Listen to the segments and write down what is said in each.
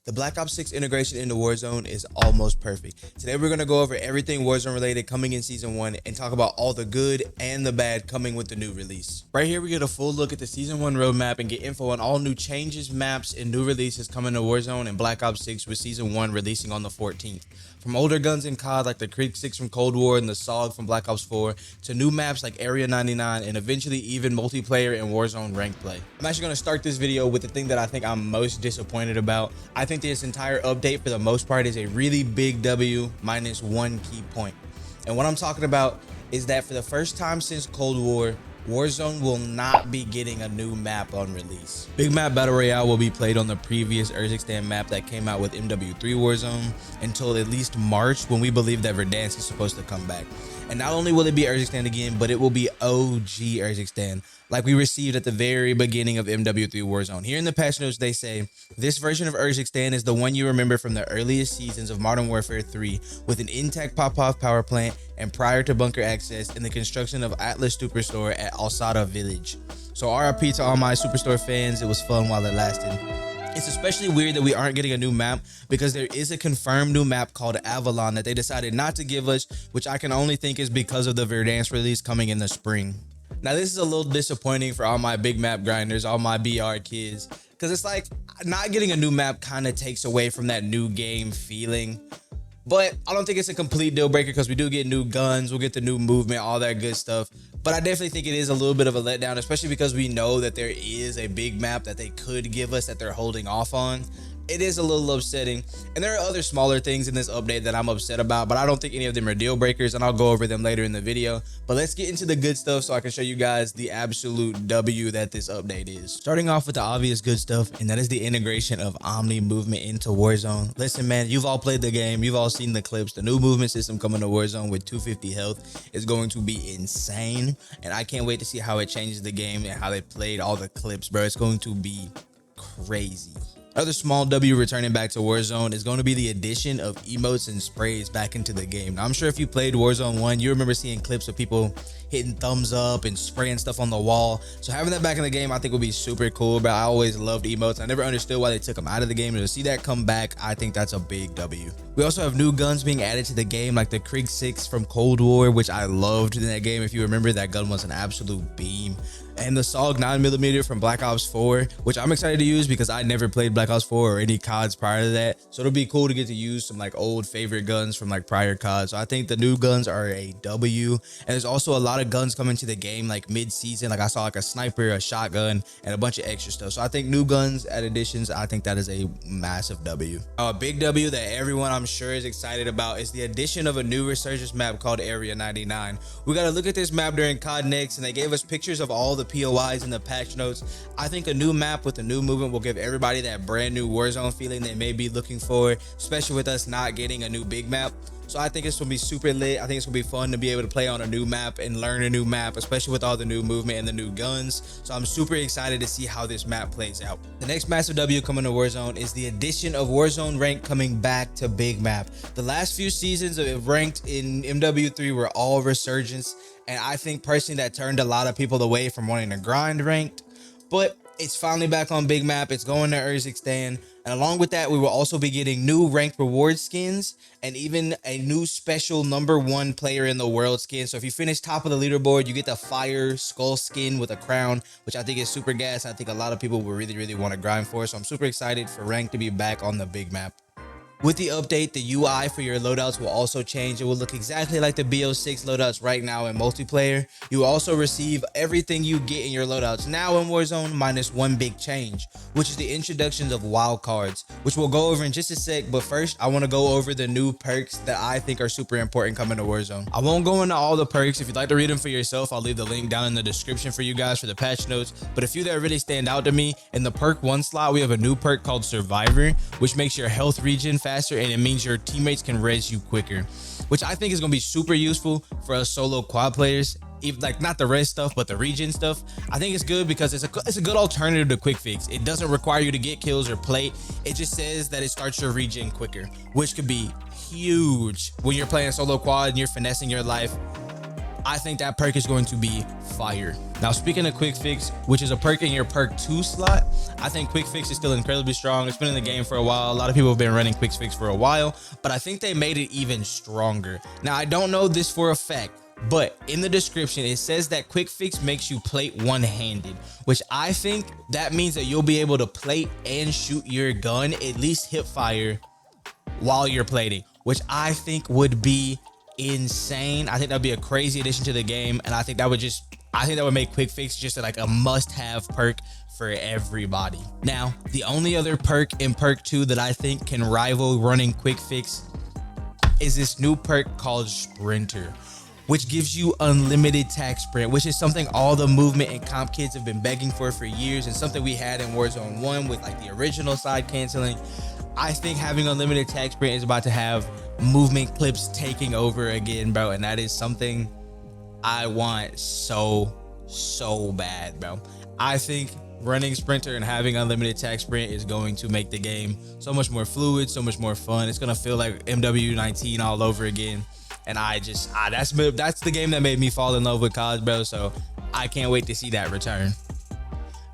The Black Ops 6 integration into Warzone is almost perfect. Today we're going to go over everything Warzone related coming in Season 1 and talk about all the good and the bad coming with the new release. Right here we get a full look at the Season 1 roadmap and get info on all new changes, maps, and new releases coming to Warzone and Black Ops 6 with Season 1 releasing on the 14th. From older guns in COD like the Krieg 6 from Cold War and the SOG from Black Ops 4 to new maps like Area 99 and eventually even multiplayer and Warzone ranked play. I'm actually going to start this video with the thing that I think I'm most disappointed about. I think this entire update for the most part is a really big W minus one key point. And what I'm talking about is that for the first time since Cold War, Warzone will not be getting a new map on release. Big Map Battle Royale will be played on the previous Urzikstan map that came out with MW3 Warzone until at least March, when we believe that Verdansk is supposed to come back. And not only will it be Urzikstan again, but it will be OG Urzikstan, like we received at the very beginning of MW3 Warzone. Here in the patch notes, they say, this version of Urzikstan is the one you remember from the earliest seasons of Modern Warfare 3, with an intact pop-off power plant and prior to bunker access and the construction of Atlas Superstore at Alsada Village. So RIP to all my Superstore fans, it was fun while it lasted. It's especially weird that we aren't getting a new map because there is a confirmed new map called Avalon that they decided not to give us, which I can only think is because of the Verdansk release coming in the spring. Now this is a little disappointing for all my big map grinders, all my BR kids, because it's like not getting a new map kind of takes away from that new game feeling. But I don't think it's a complete deal breaker because we do get new guns, we'll get the new movement, all that good stuff. But I definitely think it is a little bit of a letdown, especially because we know that there is a big map that they could give us that they're holding off on. It is a little upsetting, and there are other smaller things in this update that I'm upset about, but I don't think any of them are deal breakers, and I'll go over them later in the video. But let's get into the good stuff so I can show you guys the absolute W that this update is. Starting off with the obvious good stuff, and that is the integration of Omni movement into Warzone. Listen, man, you've all played the game, you've all seen the clips. The new movement system coming to Warzone with 250 health is going to be insane, and I can't wait to see how it changes the game and how they played all the clips, bro. It's going to be crazy. Another small W returning back to Warzone is going to be the addition of emotes and sprays back into the game. Now, I'm sure if you played Warzone 1, you remember seeing clips of people hitting thumbs up and spraying stuff on the wall. So having that back in the game, I think would be super cool, but I always loved emotes. I never understood why they took them out of the game, and to see that come back, I think that's a big W. We also have new guns being added to the game, like the Krieg 6 from Cold War, which I loved in that game. If you remember, that gun was an absolute beam. And the SOG 9mm from Black Ops 4, which I'm excited to use because I never played Black Ops 4 or any CODs prior to that. So it'll be cool to get to use some like old favorite guns from like prior CODs. So I think the new guns are a W. And there's also a lot of guns coming to the game like mid-season. Like I saw like a sniper, a shotgun, and a bunch of extra stuff. So I think new guns at additions, I think that is a massive W. A big W that everyone I'm sure is excited about is the addition of a new resurgence map called Area 99. We got to look at this map during COD Next, and they gave us pictures of all the POIs in the patch notes. I think a new map with a new movement will give everybody that brand new Warzone feeling they may be looking for, especially with us not getting a new big map. So I think it's gonna be super lit. I think it's gonna be fun to be able to play on a new map and learn a new map, especially with all the new movement and the new guns. So I'm super excited to see how this map plays out. The next massive W coming to Warzone is the addition of Warzone Ranked coming back to big map. The last few seasons of Ranked in MW3 were all resurgence, and I think personally that turned a lot of people away from wanting to grind Ranked. But it's finally back on big map. It's going to Urzikstan. And along with that, we will also be getting new ranked reward skins and even a new special #1 player in the world skin. So if you finish top of the leaderboard, you get the fire skull skin with a crown, which I think is super gas. I think a lot of people will really want to grind for. So I'm super excited for ranked to be back on the big map. With the update, the UI for your loadouts will also change. It will look exactly like the BO6 loadouts right now in multiplayer. You will also receive everything you get in your loadouts now in Warzone minus one big change, which is the introductions of Wildcards, which we'll go over in just a sec. But first, I want to go over the new perks that I think are super important coming to Warzone. I won't go into all the perks. If you'd like to read them for yourself, I'll leave the link down in the description for you guys for the patch notes. But a few that really stand out to me, in the perk 1 slot, we have a new perk called Survivor, which makes your health regen faster, and it means your teammates can res you quicker, which I think is going to be super useful for us solo quad players. Even like not the res stuff, but the regen stuff. I think it's good because it's a good alternative to quick fix. It doesn't require you to get kills or plate. It just says that it starts your regen quicker, which could be huge when you're playing solo quad and you're finessing your life. I think that perk is going to be fire. Now, speaking of quick fix, which is a perk in your perk 2 slot, I think quick fix is still incredibly strong. It's been in the game for a while. A lot of people have been running quick fix for a while, but I think they made it even stronger. Now, I don't know this for a fact, but in the description, it says that quick fix makes you plate one-handed, which I think that means that you'll be able to plate and shoot your gun, at least hip fire, while you're plating, which I think would be insane. I think that'd be a crazy addition to the game, and I think that would make quick fix just like a must-have perk for everybody. Now, the only other perk in perk 2 that I think can rival running quick fix is this new perk called Sprinter, which gives you unlimited tac sprint, which is something all the movement and comp kids have been begging for years, and something we had in Warzone 1 with like the original side canceling. I think having unlimited tac sprint is about to have movement clips taking over again, bro, and that is something I want so bad, bro. I think running Sprinter and having unlimited tac sprint is going to make the game so much more fluid, so much more fun. It's gonna feel like MW19 all over again, and that's the game that made me fall in love with COD, bro. So I can't wait to see that return.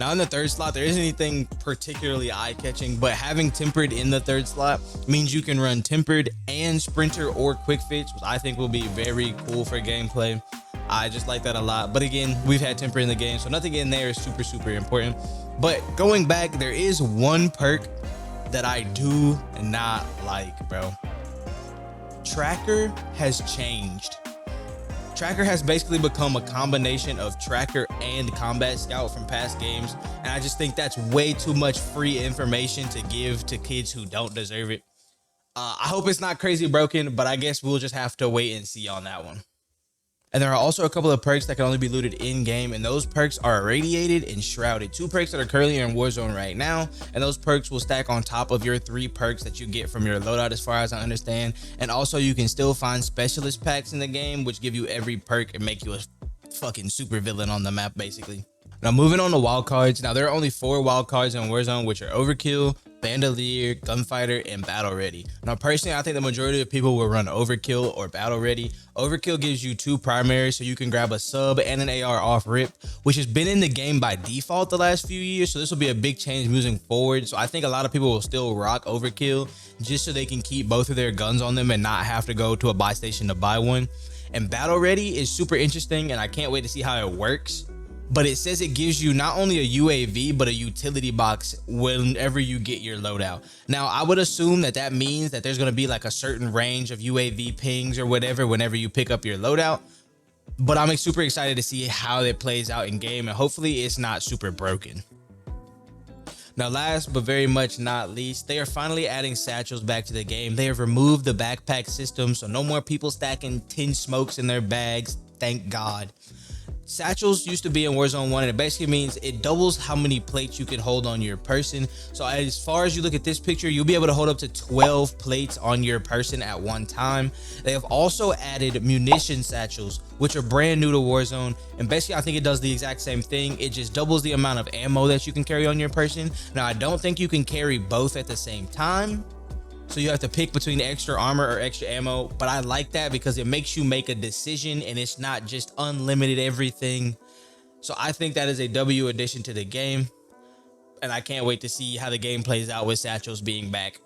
Now, in the third slot, there isn't anything particularly eye-catching, but having Tempered in the third slot means you can run Tempered and Sprinter or Quick Fix, which I think will be very cool for gameplay. I just like that a lot. But again, we've had Temper in the game, so nothing in there is super important. But going back, there is one perk that I do not like, bro. Tracker has changed. Tracker has basically become a combination of Tracker and Combat Scout from past games, and I just think that's way too much free information to give to kids who don't deserve it. I hope it's not crazy broken, but I guess we'll just have to wait and see on that one. And there are also a couple of perks that can only be looted in-game, and those perks are Irradiated and Shrouded, 2 perks that are currently in Warzone right now, and those perks will stack on top of your 3 perks that you get from your loadout, as far as I understand. And also, you can still find Specialist packs in the game, which give you every perk and make you a fucking super villain on the map, basically. Now, moving on to Wildcards. Now, there are only 4 Wildcards in Warzone, which are Overkill, Bandolier, Gunfighter, and Battle Ready. Now, personally, I think the majority of people will run Overkill or Battle Ready. Overkill gives you 2 primaries, so you can grab a sub and an AR off rip, which has been in the game by default the last few years, so this will be a big change moving forward. So I think a lot of people will still rock Overkill just so they can keep both of their guns on them and not have to go to a buy station to buy one. And Battle Ready is super interesting, and I can't wait to see how it works. But it says it gives you not only a UAV, but a utility box whenever you get your loadout. Now, I would assume that that means that there's going to be like a certain range of UAV pings or whatever whenever you pick up your loadout. But I'm super excited to see how it plays out in game, and hopefully it's not super broken. Now, last but very much not least, they are finally adding satchels back to the game. They have removed the backpack system, so no more people stacking 10 smokes in their bags. Thank God. Satchels used to be in Warzone 1, and it basically means it doubles how many plates you can hold on your person. So as far as you look at this picture, you'll be able to hold up to 12 plates on your person at one time. They have also added munition satchels, which are brand new to Warzone, and basically I think it does the exact same thing. It just doubles the amount of ammo that you can carry on your person. Now, I don't think you can carry both at the same time, so you have to pick between extra armor or extra ammo, but I like that because it makes you make a decision and it's not just unlimited everything. So I think that is a W addition to the game, and I can't wait to see how the game plays out with satchels being back.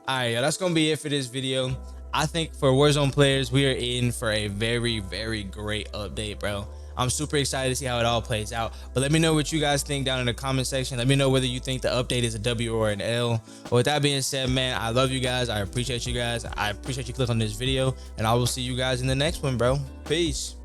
All right, that's gonna be it for this video. I think for Warzone players, we are in for a very great update, bro. I'm super excited to see how it all plays out. But let me know what you guys think down in the comment section. Let me know whether you think the update is a W or an L. But with that being said, man, I love you guys. I appreciate you guys. I appreciate you clicking on this video, and I will see you guys in the next one, bro. Peace.